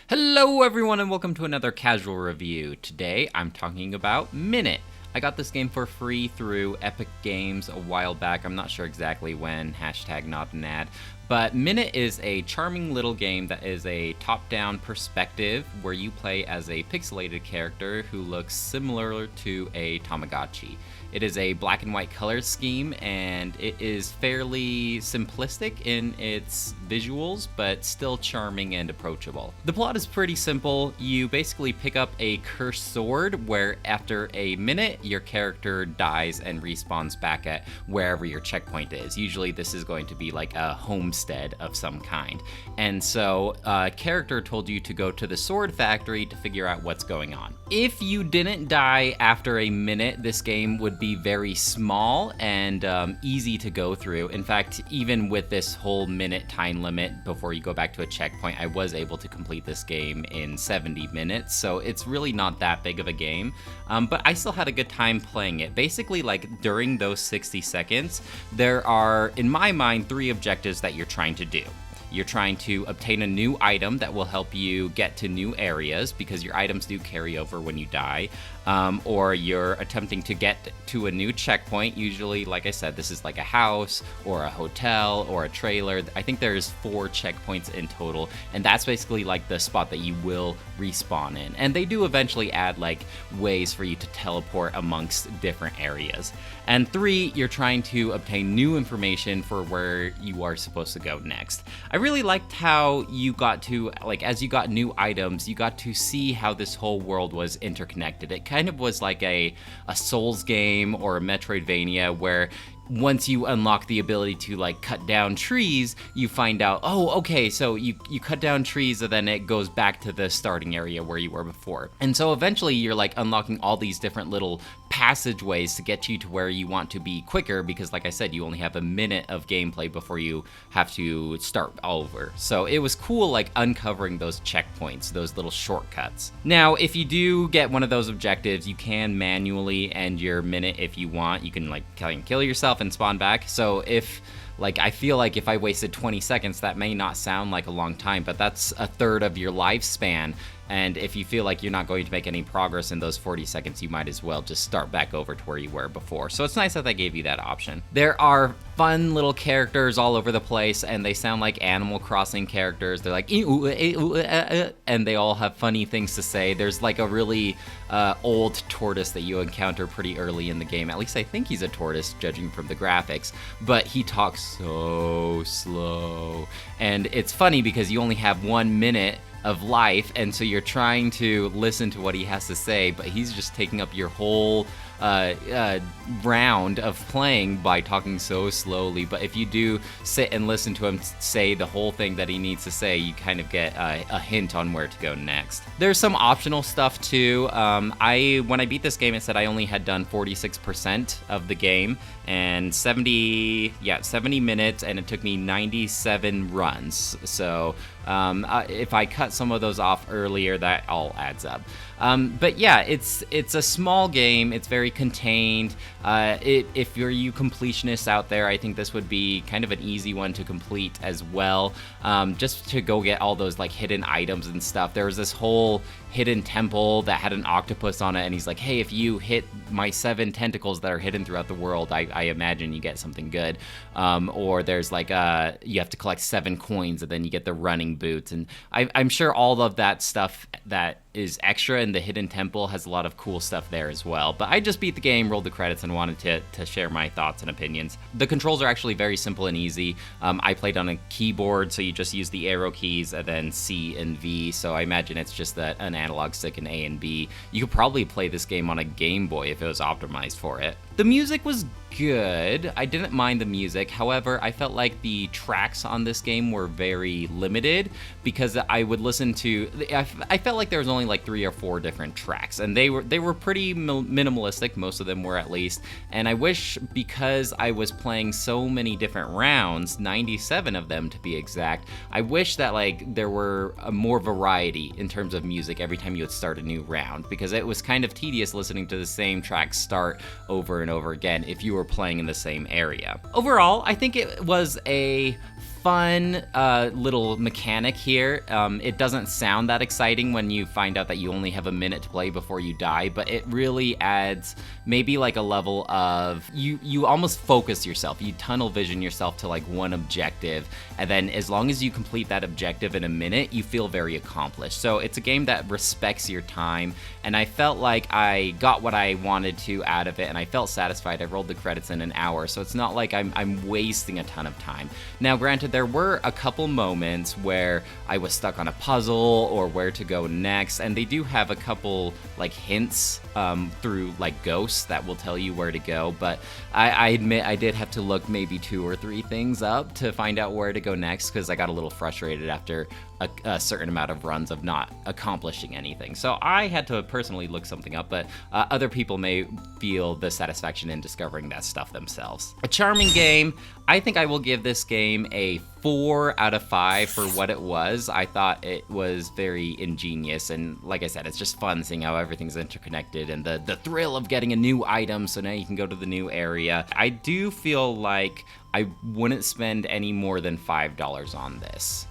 Hello everyone and welcome to another casual review. Today I'm talking about Minit. I got this game for free through Epic Games a while back. I'm not sure exactly when, hashtag not an ad. But Minit is a charming little game that is a top-down perspective where you play as a pixelated character who looks similar to a Tamagotchi. It is a black and white color scheme and it is fairly simplistic in its visuals, but still charming and approachable. The plot is pretty simple. You basically pick up a cursed sword where after a minute your character dies and respawns back at wherever your checkpoint is. Usually this is going to be like a homestead of some kind. And so a character told you to go to the sword factory to figure out what's going on. If you didn't die after a minute, this game would be very small and easy to go through. In fact, even with this whole minute time limit before you go back to a checkpoint, I was able to complete this game in 70 minutes, so it's really not that big of a game, but I still had a good time playing it. Basically, like during those 60 seconds, there are, in my mind, 3 objectives that you're trying to do. You're trying to obtain a new item that will help you get to new areas because your items do carry over when you die. Or you're attempting to get to a new checkpoint. Usually, like I said, this is like a house or a hotel or a trailer. I think there's 4 checkpoints in total, and that's basically like the spot that you will respawn in. And they do eventually add like ways for you to teleport amongst different areas. And 3, you're trying to obtain new information for where you are supposed to go next. I really liked how you got to, like, as you got new items, you got to see how this whole world was interconnected. It kind of was like a Souls game or a Metroidvania where once you unlock the ability to like cut down trees, you find out, oh, okay, so you cut down trees and then it goes back to the starting area where you were before. And so eventually you're like unlocking all these different little passageways to get you to where you want to be quicker because, like I said, you only have a minute of gameplay before you have to start all over. So it was cool like uncovering those checkpoints, those little shortcuts. Now, if you do get one of those objectives, you can manually end your minute if you want. You can like kill yourself and spawn back. So if, like, I feel like if I wasted 20 seconds, that may not sound like a long time, but that's a third of your lifespan. And if you feel like you're not going to make any progress in those 40 seconds, you might as well just start back over to where you were before. So it's nice that they gave you that option. There are fun little characters all over the place, and they sound like Animal Crossing characters. They're like, and they all have funny things to say. There's like a really old tortoise that you encounter pretty early in the game. At least I think he's a tortoise, judging from the graphics. But he talks so slow. And it's funny because you only have 1 minute of life, and so you're trying to listen to what he has to say, but he's just taking up your whole round of playing by talking so slowly. But if you do sit and listen to him say the whole thing that he needs to say, you kind of get a hint on where to go next. There's some optional stuff too. When I beat this game, it said I only had done 46% of the game and 70 minutes, and it took me 97 runs. So if I cut some of those off earlier, that all adds up. But yeah, it's a small game. It's very contained. If you're you completionists out there, I think this would be kind of an easy one to complete as well. Just to go get all those like hidden items and stuff. There was this whole hidden temple that had an octopus on it, and he's like, hey, if you hit my 7 tentacles that are hidden throughout the world, I imagine you get something good. Or there's like you have to collect 7 coins and then you get the running boots, and I'm sure all of that stuff that is extra in the hidden temple has a lot of cool stuff there as well. But I just beat the game, rolled the credits, and wanted to share my thoughts and opinions. The controls are actually very simple and easy. I played on a keyboard, so you just use the arrow keys and then C and V, so I imagine it's just an analog stick and A and B. You could probably play this game on a Game Boy if it was optimized for it. The music was good. I didn't mind the music. However, I felt like the tracks on this game were very limited because I would listen to, I felt like there was only like 3 or 4 different tracks, and they were pretty minimalistic, most of them were at least. And I wish, because I was playing so many different rounds, 97 of them to be exact, I wish that like there were more variety in terms of music every time you would start a new round, because it was kind of tedious listening to the same track start over and over again if you were playing in the same area. Overall, I think it was a fun little mechanic here. It doesn't sound that exciting when you find out that you only have a minute to play before you die, but it really adds maybe like a level of, you almost focus yourself, you tunnel vision yourself to like one objective, and then as long as you complete that objective in a minute, you feel very accomplished. So it's a game that respects your time, and I felt like I got what I wanted to out of it, and I felt satisfied. I rolled the credits in an hour, so it's not like I'm wasting a ton of time. Now, granted, there were a couple moments where I was stuck on a puzzle or where to go next, and they do have a couple like hints through like ghosts that will tell you where to go, but I admit I did have to look maybe 2 or 3 things up to find out where to go next, because I got a little frustrated after a certain amount of runs of not accomplishing anything. So I had to personally look something up, but other people may feel the satisfaction in discovering that stuff themselves. A charming game. I think I will give this game a 4 out of 5 for what it was. I thought it was very ingenious, and like I said, it's just fun seeing how everything's interconnected and the thrill of getting a new item, so now you can go to the new area. I do feel like I wouldn't spend any more than $5 on this.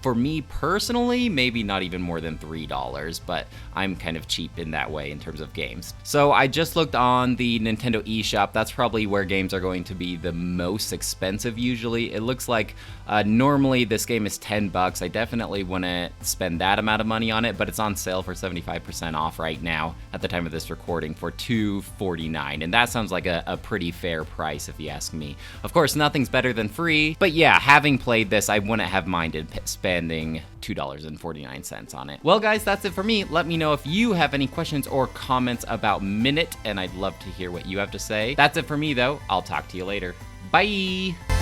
For me personally, maybe not even more than $3, but I'm kind of cheap in that way in terms of games. So I just looked on the Nintendo eShop. That's probably where games are going to be the most expensive usually. It looks like normally this game is $10. I definitely wouldn't spend that amount of money on it, but it's on sale for 75% off right now at the time of this recording for $2.49, and that sounds like a pretty fair price if you ask me. Of course, nothing's better than free, but yeah, having played this, I wouldn't have minded spending $2.49 on it. Well guys, that's it for me. Let me know if you have any questions or comments about Minit, and I'd love to hear what you have to say. That's it for me though. I'll talk to you later. Bye!